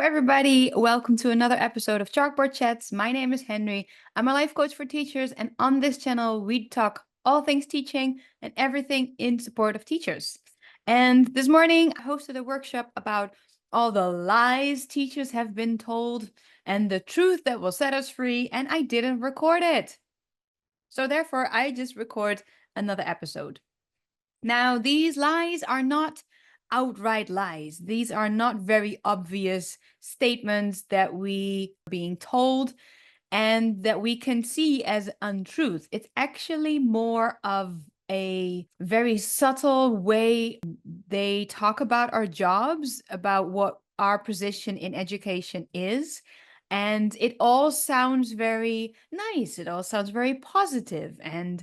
everybody. Welcome to another episode of Chalkboard Chats. My name is Henry. I'm a life coach for teachers, and on this channel, we talk all things teaching and everything in support of teachers. And this morning, I hosted a workshop about all the lies teachers have been told and the truth that will set us free, and I didn't record it. So therefore, I just record another episode. Now, these lies are not outright lies. These are not very obvious statements that we are being told and that we can see as untruth. It's actually more of a very subtle way they talk about our jobs, about what our position in education is. And it all sounds very nice. It all sounds very positive and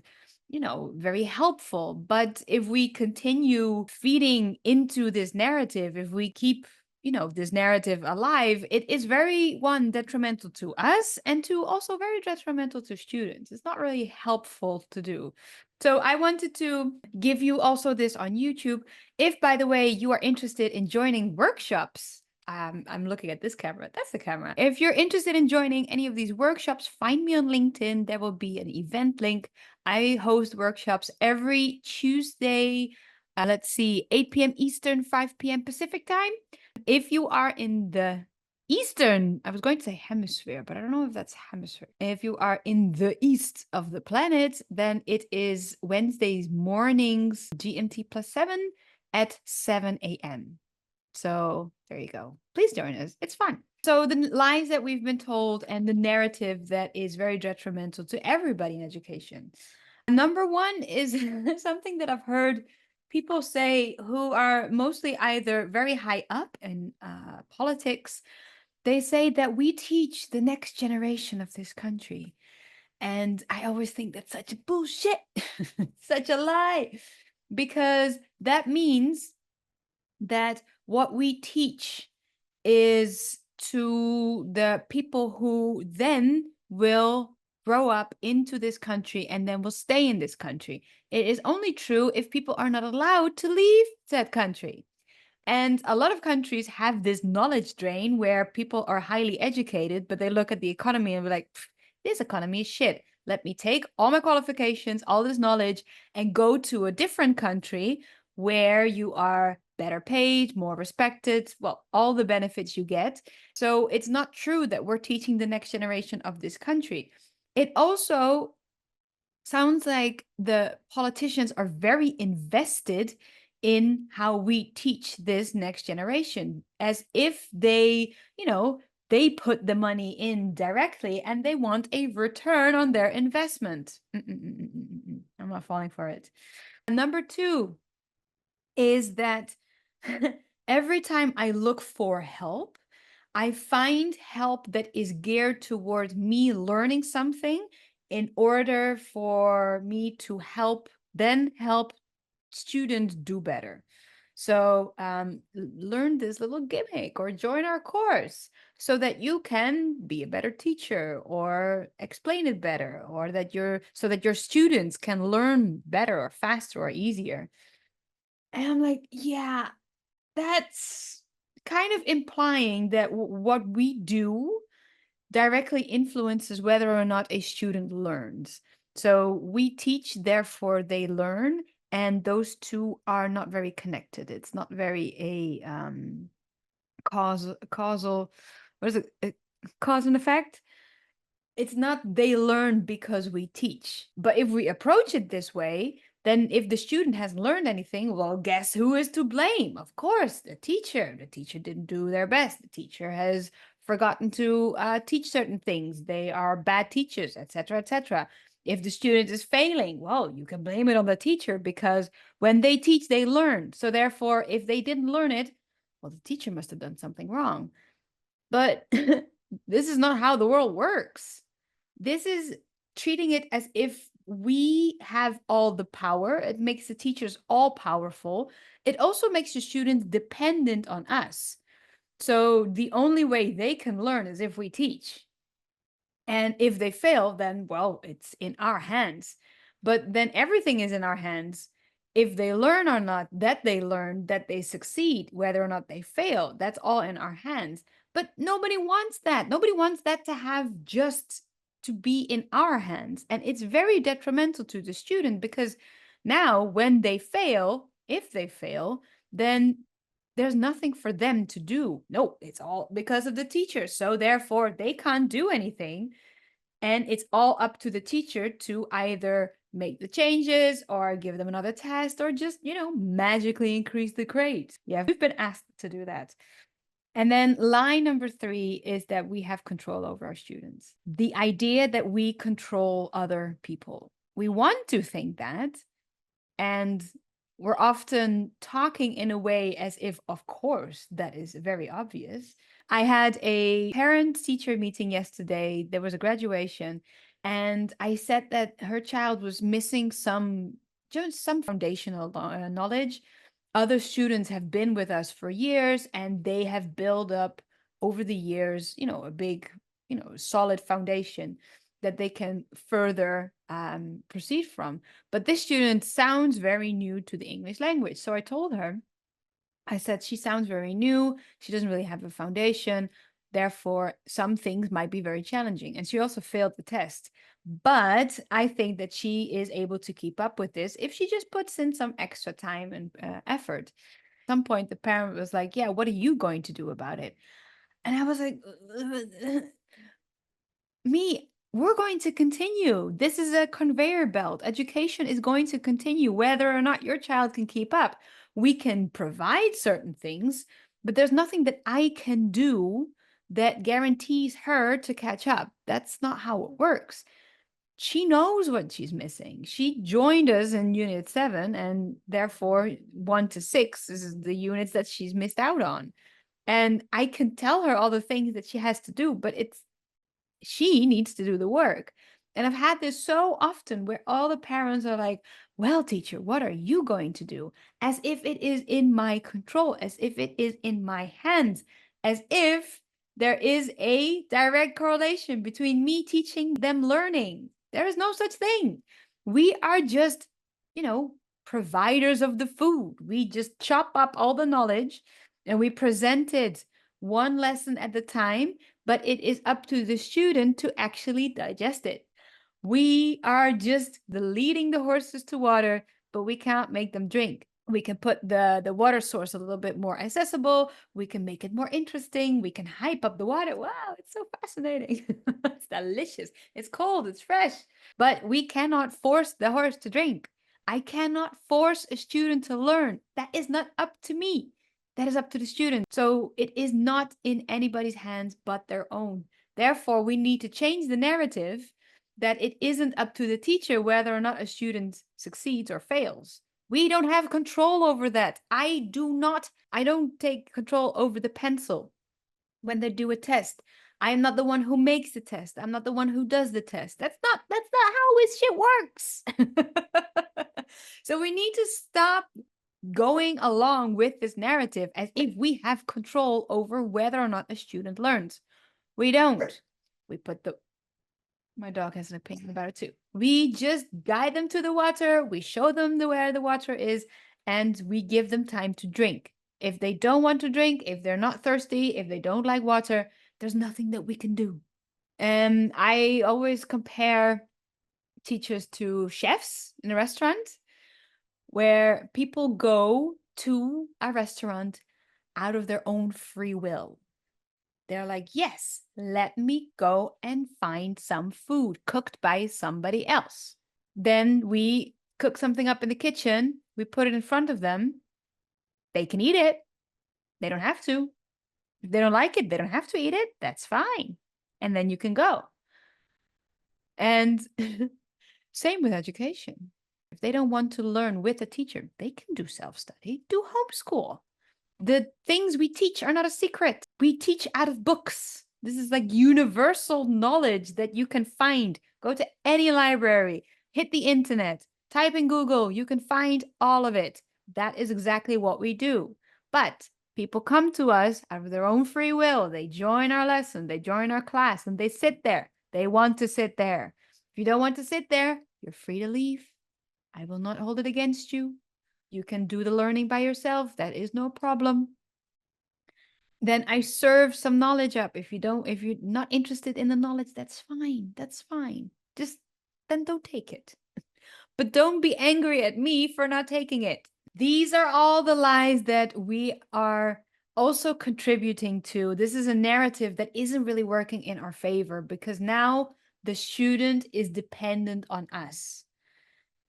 very helpful. But if we continue feeding into this narrative, if we keep, this narrative alive, it is very, one, detrimental to us and two, also very detrimental to students. It's not really helpful to do. So I wanted to give you also this on YouTube. If, by the way, you are interested in joining workshops, I'm looking at this camera. That's the camera. If you're interested in joining any of these workshops, find me on LinkedIn. There will be an event link. I host workshops every Tuesday, 8 p.m. Eastern, 5 p.m. Pacific time. If you are in the Eastern, I was going to say hemisphere, but I don't know if that's hemisphere. If you are in the east of the planet, then it is Wednesdays mornings, GMT +7 at 7 a.m. So there you go. Please join us. It's fun. So the lies that we've been told and the narrative that is very detrimental to everybody in education. Number one is something that I've heard people say who are mostly either very high up in politics. They say that we teach the next generation of this country. And I always think that's such a bullshit, such a lie, because that means that what we teach is to the people who then will grow up into this country and then will stay in this country. It is only true if people are not allowed to leave that country. And a lot of countries have this knowledge drain where people are highly educated, but they look at the economy and be like, this economy is shit. Let me take all my qualifications, all this knowledge, and go to a different country where you are better paid, more respected, well, all the benefits you get. So it's not true that we're teaching the next generation of this country. It also sounds like the politicians are very invested in how we teach this next generation, as if they, they put the money in directly and they want a return on their investment. I'm not falling for it. And number two is that every time I look for help, I find help that is geared toward me learning something in order for me to help students do better. So learn this little gimmick or join our course so that you can be a better teacher or explain it better, or so that your students can learn better or faster or easier. And I'm like, yeah, that's kind of implying that what we do directly influences whether or not a student learns. So we teach, therefore they learn, and those two are not very connected. It's not very a causal, what is it? Cause and effect. It's not they learn because we teach. But if we approach it this way, then if the student hasn't learned anything, well, guess who is to blame? Of course, the teacher. The teacher didn't do their best. The teacher has forgotten to teach certain things. They are bad teachers, etc., etc. If the student is failing, well, you can blame it on the teacher, because when they teach, they learn. So therefore, if they didn't learn it, well, the teacher must have done something wrong. But this is not how the world works. This is treating it as if we have all the power. It makes the teachers all powerful. It also makes the students dependent on us. So the only way they can learn is if we teach. And if they fail, then, well, it's in our hands. But then everything is in our hands. If they learn or not, that they learn, that they succeed, whether or not they fail, that's all in our hands. But nobody wants that. Nobody wants that to have just to be in our hands. And it's very detrimental to the student because now when they fail, if they fail, then there's nothing for them to do. No, it's all because of the teacher. So therefore, they can't do anything. And it's all up to the teacher to either make the changes or give them another test or just, magically increase the grade. Yeah, we've been asked to do that. And then line number 3 is that we have control over our students. The idea that we control other people. We want to think that, and we're often talking in a way as if, of course, that is very obvious. I had a parent-teacher meeting yesterday. There was a graduation, and I said that her child was missing just some foundational knowledge. Other students have been with us for years, and they have built up over the years, a big, solid foundation that they can further proceed from. But this student sounds very new to the English language. So I told her, I said, she sounds very new. She doesn't really have a foundation. Therefore, some things might be very challenging. And she also failed the test. But I think that she is able to keep up with this if she just puts in some extra time and effort. At some point, the parent was like, yeah, what are you going to do about it? And I was like, we're going to continue. This is a conveyor belt. Education is going to continue whether or not your child can keep up. We can provide certain things, but there's nothing that I can do that guarantees her to catch up. That's not how it works. She knows what she's missing. She joined us in unit 7, and therefore 1 to 6 is the units that she's missed out on. And I can tell her all the things that she has to do, but she needs to do the work. And I've had this so often where all the parents are like, well, teacher, what are you going to do? As if it is in my control, as if it is in my hands, as if there is a direct correlation between me teaching them learning. There is no such thing. We are just, providers of the food. We just chop up all the knowledge and we present it one lesson at a time, but it is up to the student to actually digest it. We are just leading the horses to water, but we can't make them drink. We can put the water source a little bit more accessible. We can make it more interesting. We can hype up the water. Wow, it's so fascinating. It's delicious. It's cold. It's fresh. But we cannot force the horse to drink. I cannot force a student to learn. That is not up to me. That is up to the student. So it is not in anybody's hands but their own. Therefore, we need to change the narrative that it isn't up to the teacher whether or not a student succeeds or fails. We don't have control over that. I don't take control over the pencil when they do a test. I am not the one who makes the test. I'm not the one who does the test. That's not how this shit works. So we need to stop going along with this narrative as if we have control over whether or not a student learns. We don't. We put my dog has an opinion about it too. We just guide them to the water. We show them where the water is, and we give them time to drink. If they don't want to drink, if they're not thirsty, if they don't like water, there's nothing that we can do. And I always compare teachers to chefs in a restaurant, where people go to a restaurant out of their own free will. They're like, yes, let me go and find some food cooked by somebody else. Then we cook something up in the kitchen. We put it in front of them. They can eat it. They don't have to. If they don't like it, they don't have to eat it. That's fine. And then you can go. And same with education. If they don't want to learn with a teacher, they can do self-study, do homeschool. The things we teach are not a secret. We teach out of books. This is like universal knowledge that you can find. Go to any library, hit the internet, type in Google, you can find all of it. That is exactly what we do. But people come to us out of their own free will. They join our lesson, they join our class, and they sit there. They want to sit there. If you don't want to sit there, you're free to leave. I will not hold it against you. You can do the learning by yourself. That is no problem. Then I serve some knowledge up. If you're not interested in the knowledge, that's fine. That's fine. Just then don't take it. But don't be angry at me for not taking it. These are all the lies that we are also contributing to. This is a narrative that isn't really working in our favor because now the student is dependent on us.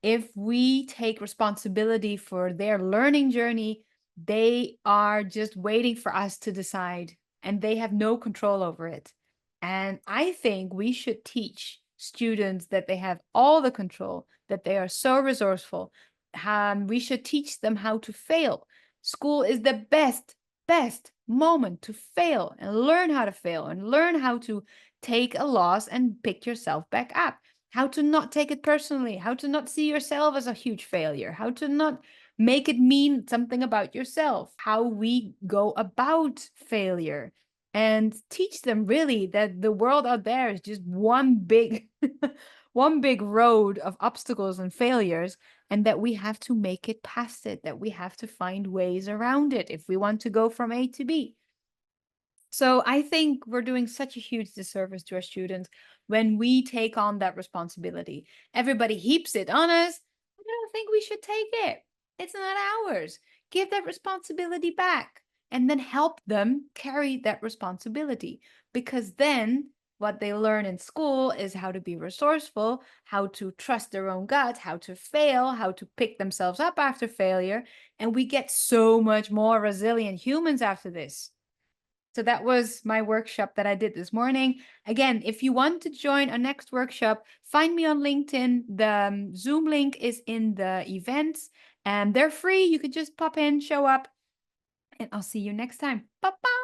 If we take responsibility for their learning journey, they are just waiting for us to decide and they have no control over it. And I think we should teach students that they have all the control, that they are so resourceful. We should teach them how to fail. School is the best moment to fail and learn how to fail and learn how to take a loss and pick yourself back up, how to not take it personally, how to not see yourself as a huge failure, how to not make it mean something about yourself, how we go about failure, and teach them really that the world out there is just one big one big road of obstacles and failures, and that we have to make it past it, that we have to find ways around it if we want to go from A to B. So I think we're doing such a huge disservice to our students when we take on that responsibility. Everybody heaps it on us. I don't think we should take it. It's not ours. Give that responsibility back and then help them carry that responsibility. Because then what they learn in school is how to be resourceful, how to trust their own gut, how to fail, how to pick themselves up after failure. And we get so much more resilient humans after this. So that was my workshop that I did this morning. Again, if you want to join our next workshop, find me on LinkedIn. The Zoom link is in the events and they're free. You could just pop in, show up, and I'll see you next time. Bye-bye.